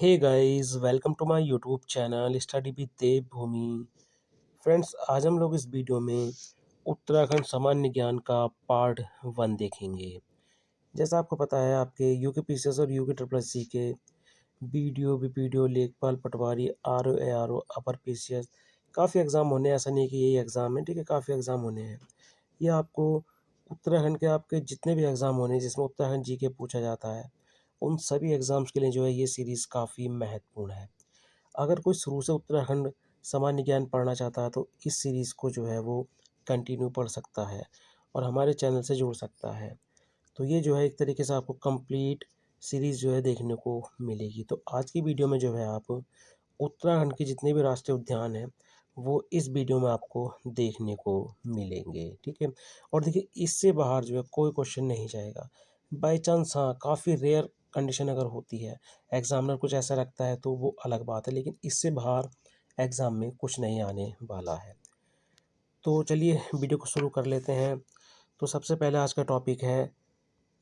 Hey guys, welcome to my YouTube channel study with Devbhoomi. Friends, आज हम लोग इस वीडियो में उत्तराखंड सामान्य ज्ञान का पार्ट 1 देखेंगे। जैसा आपको पता है, आपके यूके पीसीएस और यूके ट्रिपल एस सी के बीडीओ, बीपीडीओ, लेखपाल, पटवारी, आरओ, एआरओ, अपर पीसीएस काफ़ी एग्ज़ाम होने हैं। ऐसा नहीं है कि यही एग्ज़ाम है, ठीक है, काफ़ी एग्ज़ाम होने हैं। ये आपको उत्तराखंड के आपके जितने भी एग्ज़ाम होने हैं जिसमें उत्तराखंड जीके पूछा जाता है, उन सभी एग्ज़ाम्स के लिए जो है ये सीरीज़ काफ़ी महत्वपूर्ण है। अगर कोई शुरू से उत्तराखंड सामान्य ज्ञान पढ़ना चाहता है तो इस सीरीज़ को जो है वो कंटिन्यू पढ़ सकता है और हमारे चैनल से जुड़ सकता है। तो ये जो है एक तरीके से आपको कंप्लीट सीरीज़ जो है देखने को मिलेगी। तो आज की वीडियो में जो है आप उत्तराखंड के जितने भी राष्ट्रीय उद्यान हैं वो इस वीडियो में आपको देखने को मिलेंगे, ठीक है। और देखिए, इससे बाहर जो है कोई क्वेश्चन नहीं जाएगा। बाय चांस हाँ, काफ़ी रेयर कंडीशन अगर होती है, एग्जामिनर कुछ ऐसा रखता है तो वो अलग बात है, लेकिन इससे बाहर एग्ज़ाम में कुछ नहीं आने वाला है। तो चलिए वीडियो को शुरू कर लेते हैं। तो सबसे पहले आज का टॉपिक है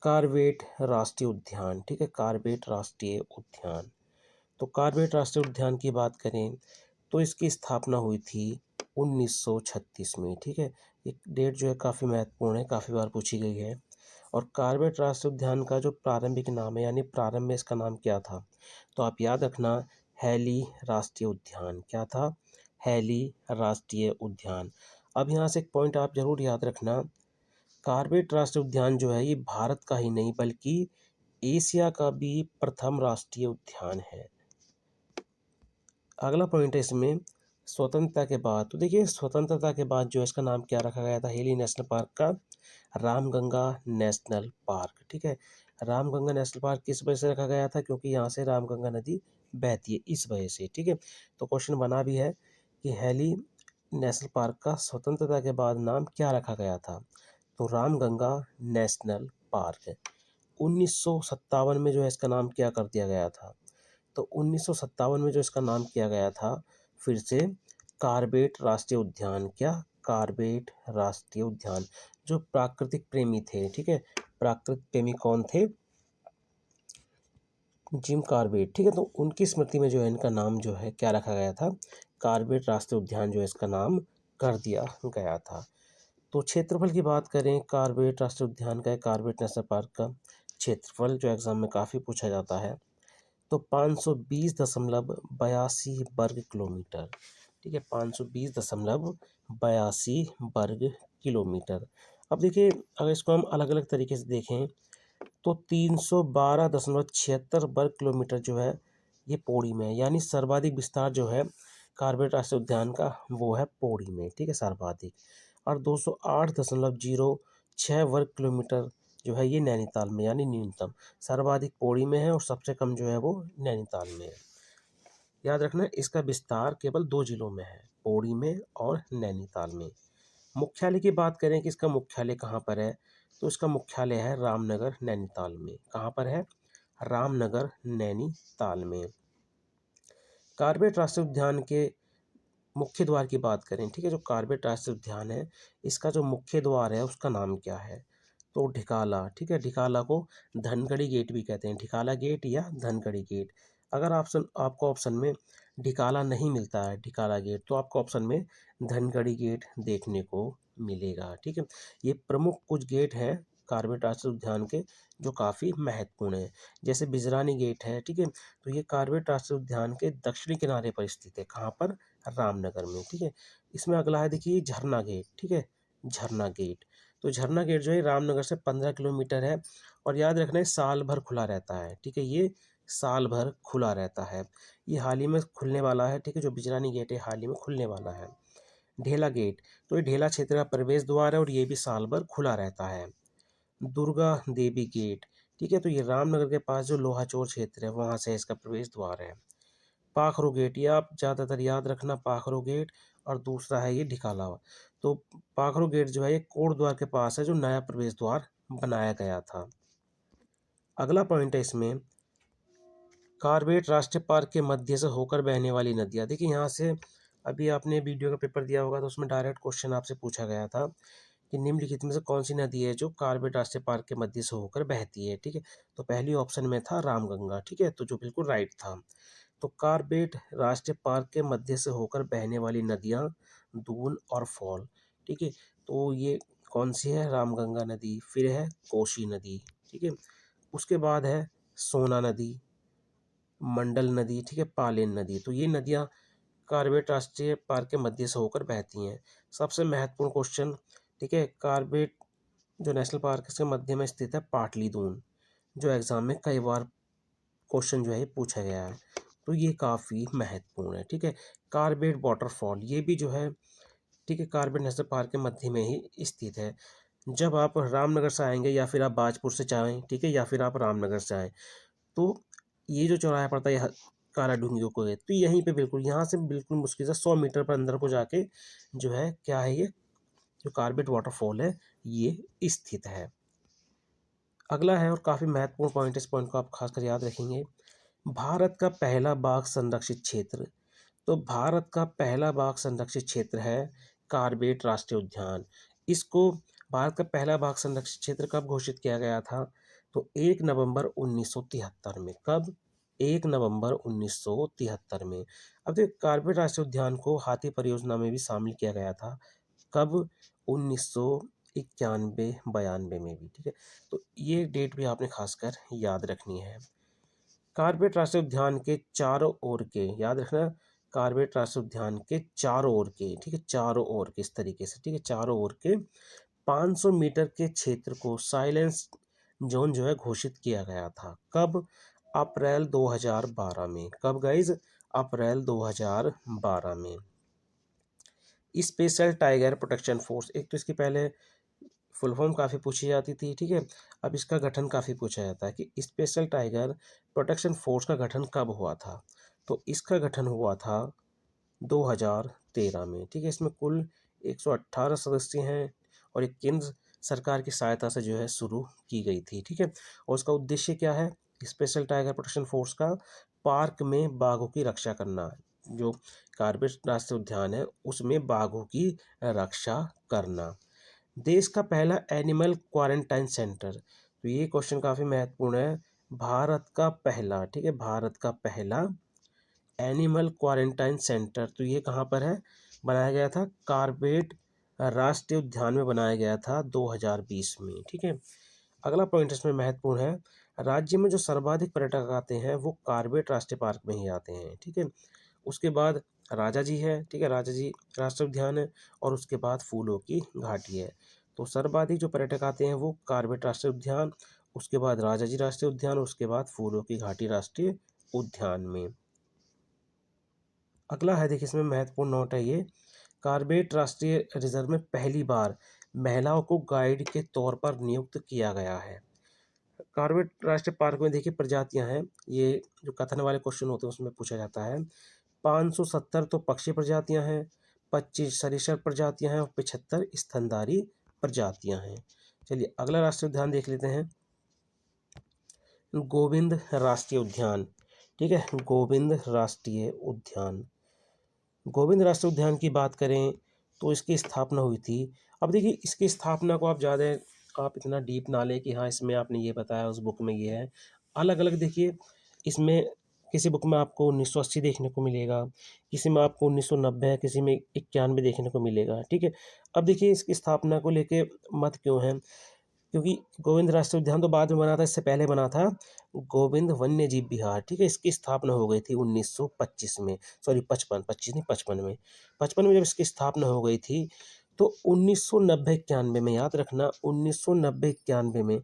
कार्बेट राष्ट्रीय उद्यान, ठीक है, कार्बेट राष्ट्रीय उद्यान। तो कार्बेट राष्ट्रीय उद्यान की बात करें तो इसकी स्थापना हुई थी 1936 में, ठीक है। एक डेट जो है काफ़ी महत्वपूर्ण है, काफ़ी बार पूछी गई है। और कार्बेट राष्ट्रीय उद्यान का जो प्रारंभिक नाम है, यानी प्रारंभ में इसका नाम क्या था, तो आप याद रखना, हैली राष्ट्रीय उद्यान। क्या था? हैली राष्ट्रीय उद्यान। अब यहाँ से एक पॉइंट आप जरूर याद रखना, कार्बेट राष्ट्रीय उद्यान जो है ये भारत का ही नहीं बल्कि एशिया का भी प्रथम राष्ट्रीय उद्यान है। अगला पॉइंट है इसमें स्वतंत्रता के बाद। तो देखिए, स्वतंत्रता के बाद जो है इसका नाम क्या रखा गया था हेली नेशनल पार्क का? रामगंगा नेशनल पार्क, ठीक है। रामगंगा नेशनल पार्क किस वजह से रखा गया था? क्योंकि यहाँ से रामगंगा नदी बहती है, इस वजह से, ठीक है। तो क्वेश्चन बना भी है कि हेली नेशनल पार्क का स्वतंत्रता के बाद नाम क्या रखा गया था? तो रामगंगा नेशनल पार्क। 1957 में जो है इसका नाम क्या कर दिया गया था? तो 1957 में जो इसका नाम किया गया था फिर से कार्बेट राष्ट्रीय उद्यान। क्या? कार्बेट राष्ट्रीय उद्यान। जो प्राकृतिक प्रेमी थे, ठीक है, प्राकृतिक प्रेमी कौन थे? जिम कार्बेट, ठीक है। तो उनकी स्मृति में जो है इनका नाम जो है क्या रखा गया था? कार्बेट राष्ट्रीय उद्यान जो है इसका नाम कर दिया गया था। तो क्षेत्रफल की बात करें कार्बेट राष्ट्रीय उद्यान का, कार्बेट नेशनल पार्क का क्षेत्रफल जो एग्जाम में काफ़ी पूछा जाता है, तो 520.82 वर्ग किलोमीटर, ठीक है, 520.82 वर्ग किलोमीटर। अब देखिए, अगर इसको हम अलग अलग तरीके से देखें तो 312.76 वर्ग किलोमीटर जो है ये पौड़ी में है, यानी सर्वाधिक विस्तार जो है कार्बेट राष्ट्रीय उद्यान का वो है पौड़ी में, ठीक है, सर्वाधिक। और 208.06 वर्ग किलोमीटर जो है ये नैनीताल में, यानी न्यूनतम। सर्वाधिक पौड़ी में है और सबसे कम जो है वो नैनीताल में है। याद रखना, इसका विस्तार केवल 2 जिलों में है, पौड़ी में और नैनीताल में। मुख्यालय की बात करें कि इसका मुख्यालय कहाँ पर है, तो इसका मुख्यालय है रामनगर नैनीताल में। कहाँ पर है? रामनगर नैनीताल में। कार्बेट राष्ट्रीय उद्यान के मुख्य द्वार की बात करें, ठीक है, जो कार्बेट राष्ट्रीय उद्यान है इसका जो मुख्य द्वार है उसका नाम क्या है? तो ढिकाला, ठीक है। ढिकाला को धनगढ़ी गेट भी कहते हैं, ढिकाला गेट या धनगढ़ी गेट। अगर आपको ऑप्शन में ढिकाला नहीं मिलता है, ढिकाला गेट, तो आपको ऑप्शन में धनगढ़ी गेट देखने को मिलेगा, ठीक है। ये प्रमुख कुछ गेट हैं कार्बेट राष्ट्रीय उद्यान के जो काफ़ी महत्वपूर्ण है। जैसे बिजरानी गेट है, ठीक है, तो ये कार्बेट राष्ट्रीय उद्यान के दक्षिणी किनारे पर स्थित है। कहाँ पर? रामनगर में, ठीक है। इसमें अगला है देखिए झरना गेट, ठीक है, झरना गेट। तो झरना गेट जो है रामनगर से 15 किलोमीटर है और याद रखना है साल भर खुला रहता है, ठीक है, ये साल भर खुला रहता है। ये हाल ही में खुलने वाला है, ठीक है, जो बिजरानी गेट है हाल ही में खुलने वाला है। ढेला गेट, तो ये ढेला क्षेत्र का प्रवेश द्वार है और ये भी साल भर खुला रहता है। दुर्गा देवी गेट, ठीक है, तो ये रामनगर के पास जो लोहाचौर क्षेत्र है वहाँ से इसका प्रवेश द्वार है। पाखरू गेट, ये आप ज़्यादातर याद रखना, पाखरू गेट। और दूसरा है ये ढिकाला। तो पाखरू गेट जो है ये कोट द्वार के पास है, जो नया प्रवेश द्वार बनाया गया था। अगला पॉइंट है इसमें कार्बेट राष्ट्रीय पार्क के मध्य से होकर बहने वाली नदियाँ। देखिए, यहाँ से अभी आपने वीडियो का पेपर दिया होगा तो उसमें डायरेक्ट क्वेश्चन आपसे पूछा गया था कि निम्नलिखित में से कौन सी नदी है जो कार्बेट राष्ट्रीय पार्क के मध्य से होकर बहती है। ठीक है, तो पहली ऑप्शन में था रामगंगा। ठीक है, तो जो बिल्कुल राइट था। तो कार्बेट राष्ट्रीय पार्क के मध्य से होकर बहने वाली नदियां दून और फॉल। ठीक है, तो ये कौन सी है? रामगंगा नदी। फिर है कोसी नदी। ठीक है, उसके बाद है सोना नदी, मंडल नदी, ठीक है, पालेन नदी। तो ये नदियां कार्बेट राष्ट्रीय पार्क के मध्य से होकर बहती हैं। सबसे महत्वपूर्ण क्वेश्चन, ठीक है, कार्बेट जो नेशनल पार्क है इसके मध्य में स्थित है पाटली दून, जो एग्जाम में कई बार क्वेश्चन जो है पूछा गया है, तो ये काफ़ी महत्वपूर्ण है। ठीक है, कार्बेट वाटरफॉल ये भी जो है, ठीक है, कार्बेट नेशनल पार्क के मध्य में ही स्थित है। जब आप रामनगर से आएंगे या फिर आप बाजपुर से जाएँ, ठीक है, या फिर आप रामनगर से आएँ, तो ये जो चौराहा पड़ता है काला ढूंगियों को है, तो यहीं पे बिल्कुल यहाँ से बिल्कुल मुश्किल से 100 मीटर पर अंदर को जाके जो है क्या है, ये जो कार्बेट वाटरफॉल है ये स्थित है। अगला है और काफ़ी महत्वपूर्ण पॉइंट, इस पॉइंट को आप खासकर याद रखेंगे। भारत का पहला बाघ संरक्षित क्षेत्र। तो भारत का पहला बाघ संरक्षित क्षेत्र है कार्बेट राष्ट्रीय उद्यान। इसको भारत का पहला बाघ संरक्षित क्षेत्र कब घोषित किया गया था? तो 1 नवंबर 1973 में। कब? 1 नवंबर 1973 में। अब देखिए कार्बेट राष्ट्रीय उद्यान को हाथी परियोजना में भी शामिल किया गया था। कब? 1991-92 में भी। ठीक है, तो ये डेट भी आपने खासकर याद रखनी है। कार्बेट राष्ट्रीय उद्यान के चारों ओर के, याद रखना, कार्बेट राष्ट्रीय उद्यान के चारों ओर के, ठीक है, चारों ओर के इस तरीके से, ठीक है, चारों ओर के 500 मीटर के क्षेत्र को साइलेंस जोन जो है घोषित किया गया था। कब? अप्रैल 2012 में। कब गाइज? अप्रैल 2012 में। स्पेशल टाइगर प्रोटेक्शन फोर्स, एक तो इसकी पहले फुल फॉर्म काफ़ी पूछी जाती थी, ठीक है, अब इसका गठन काफ़ी पूछा जाता है कि स्पेशल टाइगर प्रोटेक्शन फोर्स का गठन कब हुआ था? तो इसका गठन हुआ था 2013 में। ठीक है, इसमें कुल 118 सदस्य हैं और एक केंद्र सरकार की सहायता से जो है शुरू की गई थी। ठीक है, और उसका उद्देश्य क्या है? स्पेशल टाइगर प्रोटेक्शन फोर्स का पार्क में बाघों की रक्षा करना। जो कार्बेट राष्ट्रीय उद्यान है उसमें बाघों की रक्षा करना। देश का पहला एनिमल क्वारंटाइन सेंटर, तो ये क्वेश्चन काफ़ी महत्वपूर्ण है। भारत का पहला, ठीक है, भारत का पहला एनिमल क्वारंटाइन सेंटर, तो ये कहाँ पर है? बनाया गया था कार्बेट राष्ट्रीय उद्यान में बनाया गया था 2020 में। ठीक है, अगला पॉइंट इसमें महत्वपूर्ण है। राज्य में जो सर्वाधिक पर्यटक आते हैं वो कार्बेट राष्ट्रीय पार्क में ही आते हैं। ठीक है, उसके बाद राजा जी है, ठीक है, राजा जी राष्ट्रीय उद्यान है, और उसके बाद फूलों की घाटी है। तो सर्वाधिक जो पर्यटक आते हैं वो कार्बेट राष्ट्रीय उद्यान, उसके बाद राजा जी राष्ट्रीय उद्यान, उसके बाद फूलों की घाटी राष्ट्रीय उद्यान में। अगला है, देखिए इसमें महत्वपूर्ण नोट है ये, कार्बेट राष्ट्रीय रिजर्व में पहली बार महिलाओं को गाइड के तौर पर नियुक्त किया गया है। कार्बेट राष्ट्रीय पार्क में देखिए प्रजातियां हैं, ये जो कथन वाले क्वेश्चन होते हैं उसमें पूछा जाता है। 570 तो पक्षी प्रजातियां हैं, 25 सरीसृप प्रजातियां हैं और 75 स्तनधारी प्रजातियां हैं। चलिए अगला राष्ट्रीय उद्यान देख लेते हैं, गोविंद राष्ट्रीय उद्यान। ठीक है, गोविंद राष्ट्रीय उद्यान। गोविंद राष्ट्रीय उद्यान की बात करें तो इसकी स्थापना हुई थी। अब देखिए इसकी स्थापना को आप ज़्यादा, आप इतना डीप ना लें कि हाँ इसमें आपने ये बताया उस बुक में ये है, अलग अलग देखिए इसमें, किसी बुक में आपको 1980 देखने को मिलेगा, किसी में आपको 1990 है, किसी में 91 देखने को मिलेगा। ठीक है, अब देखिए इसकी स्थापना को लेके मत क्यों है, क्योंकि गोविंद राष्ट्रीय उद्यान तो बाद में बना था, इससे पहले बना था गोविंद वन्य जीव विहार। ठीक है, इसकी स्थापना हो गई थी 1925 में, सॉरी 55, 25 नहीं 55 में, 55 में जब इसकी स्थापना हो गई थी, तो 1990-91 में, याद रखना 1990-91 में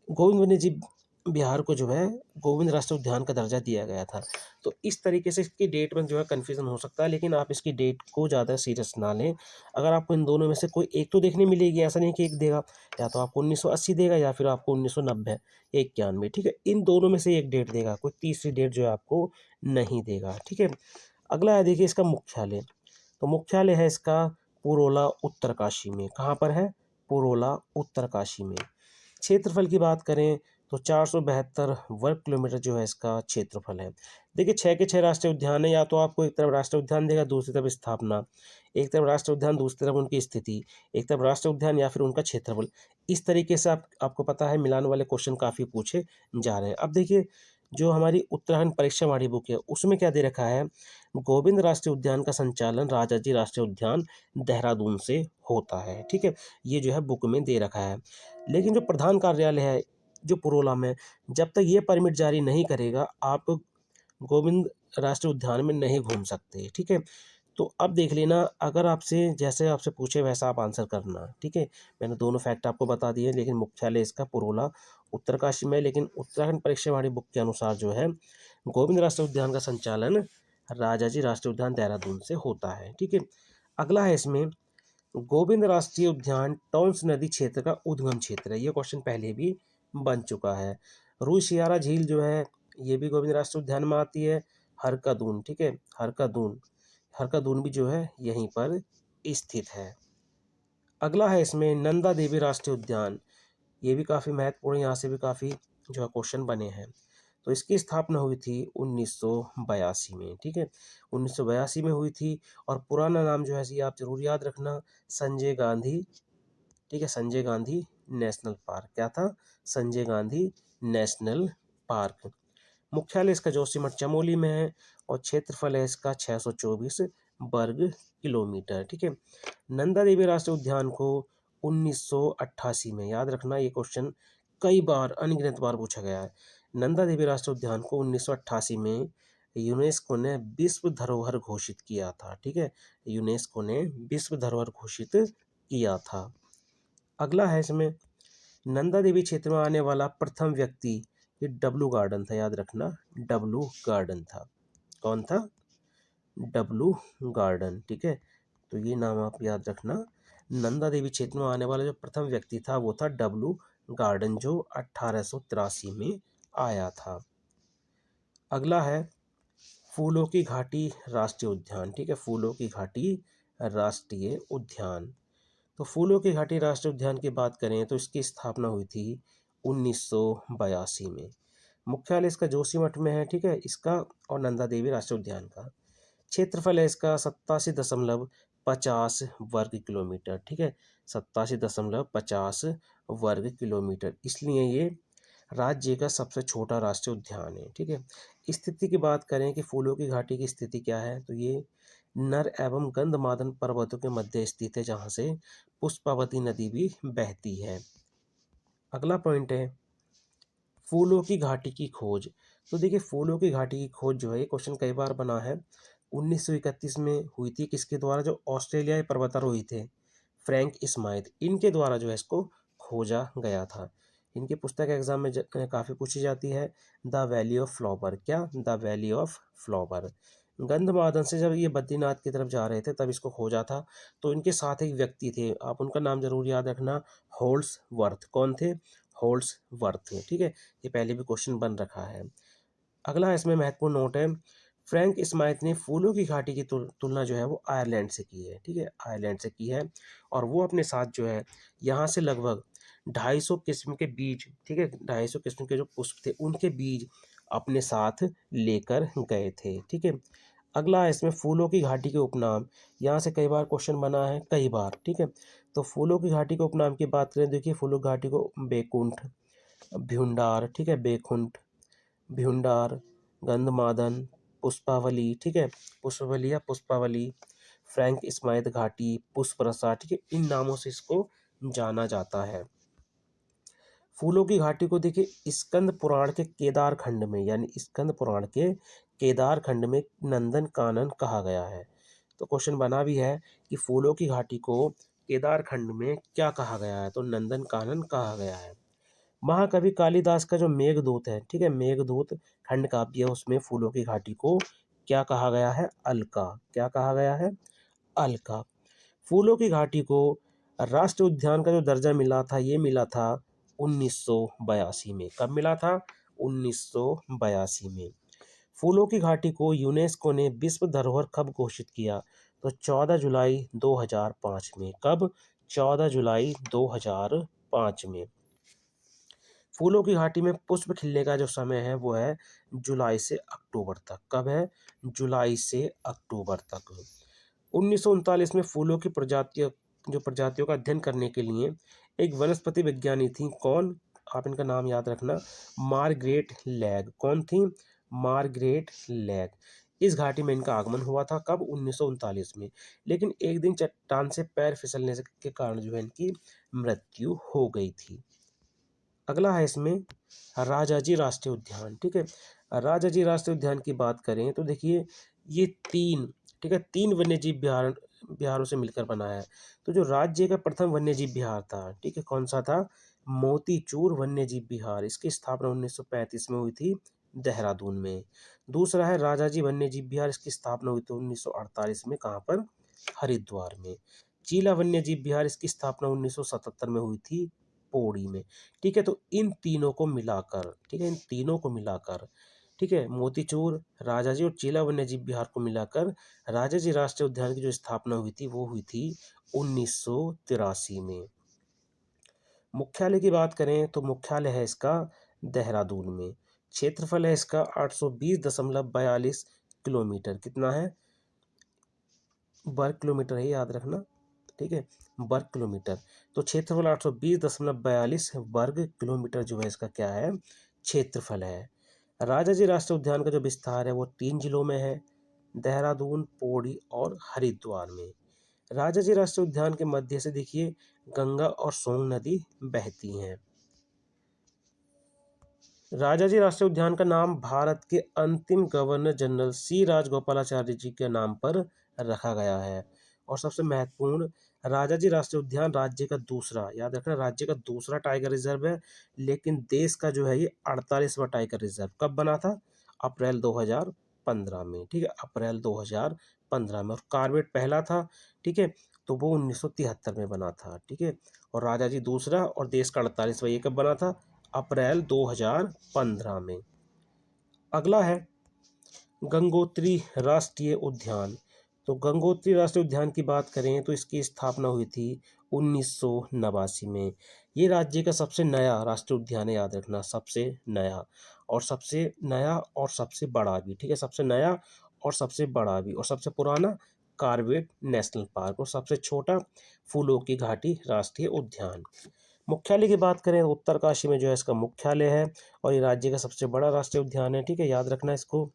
गोविंद वन्य जीव बिहार को जो है गोविंद राष्ट्रीय उद्यान का दर्जा दिया गया था। तो इस तरीके से इसकी डेट में जो है कन्फ्यूजन हो सकता है, लेकिन आप इसकी डेट को ज़्यादा सीरियस ना लें। अगर आपको इन दोनों में से कोई एक तो देखने मिलेगी, ऐसा नहीं कि एक देगा, या तो आपको 1980 देगा या फिर आपको 1990 या 91। ठीक है, इन दोनों में से एक डेट देगा, कोई तीसरी डेट जो है आपको नहीं देगा। ठीक है, अगला है देखिए इसका मुख्यालय। तो मुख्यालय है इसका पुरोला उत्तरकाशी में। कहाँ पर है? पुरोला उत्तरकाशी में। क्षेत्रफल की बात करें तो 472 वर्ग किलोमीटर जो है इसका क्षेत्रफल है। देखिए 6 के 6 राष्ट्रीय उद्यान है, या तो आपको एक तरफ राष्ट्रीय उद्यान देगा, दूसरी तरफ स्थापना, एक तरफ राष्ट्रीय उद्यान, दूसरी तरफ उनकी स्थिति, एक तरफ राष्ट्रीय उद्यान या फिर उनका क्षेत्रफल। इस तरीके से आपको पता है मिलान वाले क्वेश्चन काफ़ी पूछे जा रहे हैं। अब देखिए जो हमारी उत्तराखंड परीक्षा वाली बुक है उसमें क्या दे रखा है, गोविंद राष्ट्रीय उद्यान का संचालन राजाजी राष्ट्रीय उद्यान देहरादून से होता है। ठीक है, ये जो है बुक में दे रखा है। लेकिन जो प्रधान कार्यालय है जो पुरोला में, जब तक ये परमिट जारी नहीं करेगा आप गोविंद राष्ट्रीय उद्यान में नहीं घूम सकते। ठीक है, तो अब देख लेना, अगर आपसे जैसे आपसे पूछे वैसा आप आंसर करना। ठीक है, मैंने दोनों फैक्ट आपको बता दिए, लेकिन मुख्यालय इसका पुरोला उत्तरकाशी में, लेकिन उत्तराखंड परीक्षा वाली बुक के अनुसार जो है गोविंद राष्ट्रीय उद्यान का संचालन राजाजी राष्ट्रीय उद्यान देहरादून से होता है। ठीक है, अगला है इसमें गोविंद राष्ट्रीय उद्यान टॉन्स नदी क्षेत्र का उद्गम क्षेत्र है। ये क्वेश्चन पहले भी बन चुका है। रूई सियारा झील जो है ये भी गोविंद राष्ट्रीय उद्यान में आती है। हरका-दून, ठीक है, हरका-दून भी जो है यहीं पर स्थित है। अगला है इसमें नंदा देवी राष्ट्रीय उद्यान, ये भी काफ़ी महत्वपूर्ण, यहाँ से भी काफ़ी जो है क्वेश्चन बने हैं। तो इसकी स्थापना हुई थी 1982 में। ठीक है, 1982 में हुई थी, और पुराना नाम जो है ये आप जरूर याद रखना, संजय गांधी। ठीक है, संजय गांधी नेशनल पार्क। क्या था? Sanjay Gandhi national park. मुख्यालय इसका जोशीमठ चमोली में है, और क्षेत्रफल है इसका 624 वर्ग किलोमीटर। ठीक है, नंदा देवी राष्ट्रीय उद्यान को 1988 में, याद रखना ये क्वेश्चन कई बार अनगिनत बार पूछा गया है, नंदा देवी राष्ट्रीय उद्यान को 1988 में यूनेस्को ने विश्व धरोहर घोषित किया था। ठीक है, यूनेस्को ने विश्व धरोहर घोषित किया था। अगला है इसमें नंदा देवी क्षेत्र में आने वाला प्रथम व्यक्ति, ये डब्लू गार्डन था, याद रखना डब्लू गार्डन था। कौन था? W garden. ठीक है, तो ये नाम आप याद रखना, नंदा देवी क्षेत्र में आने वाला जो प्रथम व्यक्ति था वो था डब्लू गार्डन, जो 1883 में आया था। अगला है फूलों की घाटी राष्ट्रीय उद्यान। ठीक है, फूलों की घाटी राष्ट्रीय उद्यान। तो फूलों की घाटी राष्ट्रीय उद्यान की बात करें तो इसकी स्थापना हुई थी 1982 में। मुख्यालय इसका जोशीमठ में है। ठीक है, इसका और नंदा देवी राष्ट्रीय उद्यान का क्षेत्रफल है इसका 87.50 वर्ग किलोमीटर। ठीक है, 87.50 वर्ग किलोमीटर, इसलिए ये राज्य का सबसे छोटा राष्ट्रीय उद्यान है। ठीक है, स्थिति की बात करें कि फूलों की घाटी की स्थिति क्या है, तो ये नर एवं गंधमादन पर्वतों के मध्य स्थित है, जहाँ से पुष्पावती नदी भी बहती है। अगला पॉइंट है फूलों की घाटी की खोज। तो देखिए फूलों की घाटी की खोज जो है ये क्वेश्चन कई बार बना है। 1931 में हुई थी, किसके द्वारा? जो ऑस्ट्रेलियाई पर्वतारोही थे फ्रैंक स्माइथ, इनके द्वारा जो है इसको खोजा गया था। इनकी पुस्तक एग्जाम में काफ़ी पूछी जाती है, द वैली ऑफ फ्लावर। क्या? The valley of flower. Gandhamadan से जब ये बद्रीनाथ की तरफ जा रहे थे तब इसको खोजा था। तो इनके साथ एक व्यक्ति थे, आप उनका नाम जरूर याद रखना, होल्स वर्थ। कौन थे? Holes worth. ठीक है, ये पहले भी क्वेश्चन बन रखा है। अगला इसमें महत्वपूर्ण नोट है, फ्रैंक स्माइथ ने फूलों की घाटी की तुलना जो है वो आयरलैंड से की है। ठीक है, आयरलैंड से की है, और वो अपने साथ जो है यहाँ से लगभग 250 किस्म के बीज, ठीक है, 250 किस्म के जो पुष्प थे उनके बीज अपने साथ लेकर गए थे। ठीक है, अगला है इसमें फूलों की घाटी के उपनाम। यहाँ से कई बार क्वेश्चन बना है, कई बार। ठीक है, तो फूलों की घाटी के उपनाम की बात करें, देखिए फूलों की घाटी को बेकुंठ, भ्यूंडार, ठीक है, बेकुंठ, भ्यूंडार, गंधमादन, पुष्पावली, ठीक है, पुष्पवली या पुष्पावली, फ्रैंक स्माइथ घाटी, पुष्परसा, ठीक है, इन नामों से इसको जाना जाता है। फूलों की घाटी को देखिए स्कंद पुराण के केदार खंड में, यानी स्कंद पुराण के केदार खंड में नंदन कानन कहा गया है। तो क्वेश्चन बना भी है कि फूलों की घाटी को केदार खंड में क्या कहा गया है, तो नंदन कानन कहा गया है। महाकवि कालिदास का जो मेघदूत है, ठीक है, मेघदूत खंड काव्य है, उसमें फूलों की घाटी को क्या कहा गया है? अलका। क्या कहा गया है? अलका। फूलों की घाटी को राष्ट्रीय उद्यान का जो दर्जा मिला था, ये मिला था 1982 में। कब मिला था? 1982 में। फूलों की घाटी को यूनेस्को ने विश्व धरोहर कब घोषित किया? तो 14 जुलाई 2005 में। कब? 14 जुलाई 2005 में। फूलों की घाटी में पुष्प खिलने का जो समय है वो है जुलाई से अक्टूबर तक। कब है? जुलाई से अक्टूबर तक। 1939 में फूलों की प्रजातियों का अध्ययन करने के लिए एक वनस्पति विज्ञानी थी। कौन? आप इनका नाम याद रखना, मार्गरेट लैग। कौन थी? Margaret lag. इस घाटी में इनका आगमन हुआ था। कब? 1939 में। लेकिन एक दिन चट्टान से पैर फिसलने के कारण जो है इनकी मृत्यु हो गई थी। अगला है इसमें राजाजी राष्ट्रीय उद्यान। ठीक है, राजाजी राष्ट्रीय उद्यान की बात करें तो देखिए ये तीन, ठीक है, तीन वन्यजीव बिहारों से मिलकर बना है। तो जो राज्य का प्रथम वन्यजीव बिहार था, ठीक है, कौन सा था? मोतीचूर वन्यजीव बिहार। इसकी स्थापना 1935 में हुई थी देहरादून में। दूसरा है राजाजी वन्यजीव बिहार। इसकी स्थापना हुई थी 1948 में। कहाँ पर? हरिद्वार में। चीला वन्यजीव बिहार। इसकी स्थापना 1977 में हुई थी पौड़ी में। ठीक है, तो इन तीनों को मिलाकर, ठीक है, इन तीनों को मिलाकर, ठीक है, मोतीचूर, राजाजी और चीला वन्यजीव बिहार को मिलाकर राजाजी राष्ट्रीय उद्यान की जो स्थापना हुई थी वो हुई थी 1983 में। मुख्यालय की बात करें तो मुख्यालय है इसका देहरादून में। क्षेत्रफल है इसका 820.42 किलोमीटर। कितना है? वर्ग किलोमीटर है, याद रखना। ठीक है, वर्ग किलोमीटर। तो क्षेत्रफल 820.42 वर्ग किलोमीटर जो है इसका क्या है? क्षेत्रफल है। राजाजी राष्ट्रीय उद्यान का जो विस्तार है वो 3 जिलों में है, देहरादून, पौड़ी और हरिद्वार में। राजाजी राष्ट्रीय उद्यान के मध्य से देखिए गंगा और सोन नदी बहती हैं। राजाजी राष्ट्रीय उद्यान का नाम भारत के अंतिम गवर्नर जनरल सी राजगोपालाचारी जी के नाम पर रखा गया है। और सबसे महत्वपूर्ण, राजाजी राष्ट्रीय उद्यान राज्य का दूसरा, याद रखना, राज्य का दूसरा टाइगर रिजर्व है। लेकिन देश का जो है ये 48वां टाइगर रिजर्व। कब बना था? अप्रैल 2015 में। ठीक है, अप्रैल 2015 में। और कॉर्बेट पहला था, ठीक है, तो वो 1973 में बना था। ठीक है, और राजाजी दूसरा और देश का 48वां, ये कब बना था? अप्रैल 2015 में। अगला है गंगोत्री राष्ट्रीय उद्यान। तो गंगोत्री राष्ट्रीय उद्यान की बात करें तो इसकी स्थापना हुई थी 1989 में। ये राज्य का सबसे नया राष्ट्रीय उद्यान है, याद रखना, सबसे नया और सबसे बड़ा भी। ठीक है, सबसे नया और सबसे बड़ा भी। और सबसे पुराना कॉर्बेट नेशनल पार्क। और सबसे छोटा फूलों की घाटी राष्ट्रीय उद्यान। मुख्यालय की बात करें उत्तरकाशी में जो है इसका मुख्यालय है। और ये राज्य का सबसे बड़ा राष्ट्रीय उद्यान है। ठीक है, याद रखना इसको।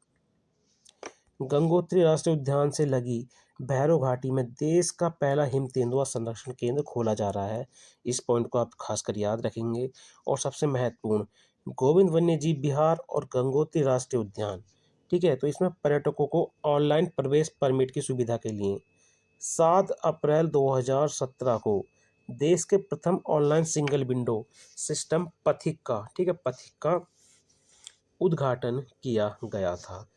गंगोत्री राष्ट्रीय उद्यान से लगी भैरव घाटी में देश का पहला हिम तेंदुआ संरक्षण केंद्र खोला जा रहा है। इस पॉइंट को आप खासकर याद रखेंगे। और सबसे महत्वपूर्ण, गोविंद वन्यजीव बिहार और गंगोत्री राष्ट्रीय उद्यान, ठीक है, तो इसमें पर्यटकों को ऑनलाइन प्रवेश परमिट की सुविधा के लिए 7 अप्रैल 2017 को देश के प्रथम ऑनलाइन सिंगल विंडो सिस्टम पथिक का, ठीक है, पथिक का उद्घाटन किया गया था।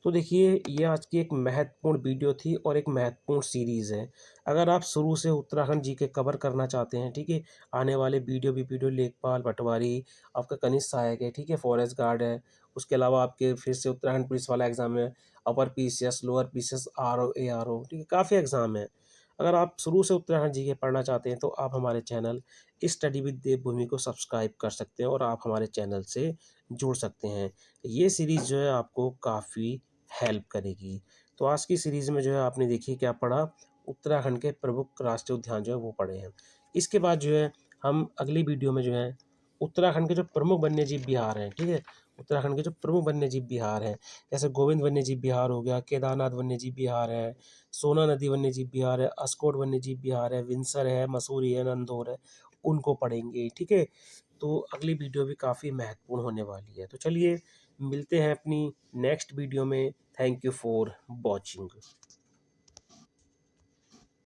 तो देखिए ये आज की एक महत्वपूर्ण वीडियो थी और एक महत्वपूर्ण सीरीज़ है। अगर आप शुरू से उत्तराखंड जी के कवर करना चाहते हैं, ठीक है, आने वाले वीडियो लेखपाल, पटवारी, आपका कनिष्ठ सहायक है, ठीक है, फॉरेस्ट गार्ड है, उसके अलावा आपके फिर से उत्तराखंड पुलिस वाला एग्ज़ाम है, upper PCS, lower PCS, RO, ARO, ठीक है, काफ़ी एग्ज़ाम है। अगर आप शुरू से उत्तराखंड जी के पढ़ना चाहते हैं तो आप हमारे चैनल स्टडी विद देवभूमि को सब्सक्राइब कर सकते हैं और आप हमारे चैनल से जुड़ सकते हैं। ये सीरीज़ जो है आपको काफ़ी हेल्प करेगी। तो आज की सीरीज़ में जो है आपने देखिए क्या पढ़ा, उत्तराखंड के प्रमुख राष्ट्रीय उद्यान जो है वो पढ़े हैं। इसके बाद जो है हम अगली वीडियो में जो है उत्तराखंड के जो प्रमुख वन्यजीव विहार हैं, ठीक है, उत्तराखंड के जो प्रमुख वन्यजीव विहार हैं, जैसे गोविंद वन्यजीव विहार हो गया, केदारनाथ वन्यजीव विहार है, सोना नदी वन्यजीव विहार है, अस्कोट वन्यजीव विहार है, विंसर है, मसूरी है, नंदौर है, उनको पढ़ेंगे। ठीक है, तो अगली वीडियो भी काफ़ी महत्वपूर्ण होने वाली है। तो चलिए मिलते हैं अपनी नेक्स्ट वीडियो में। Thank you for watching.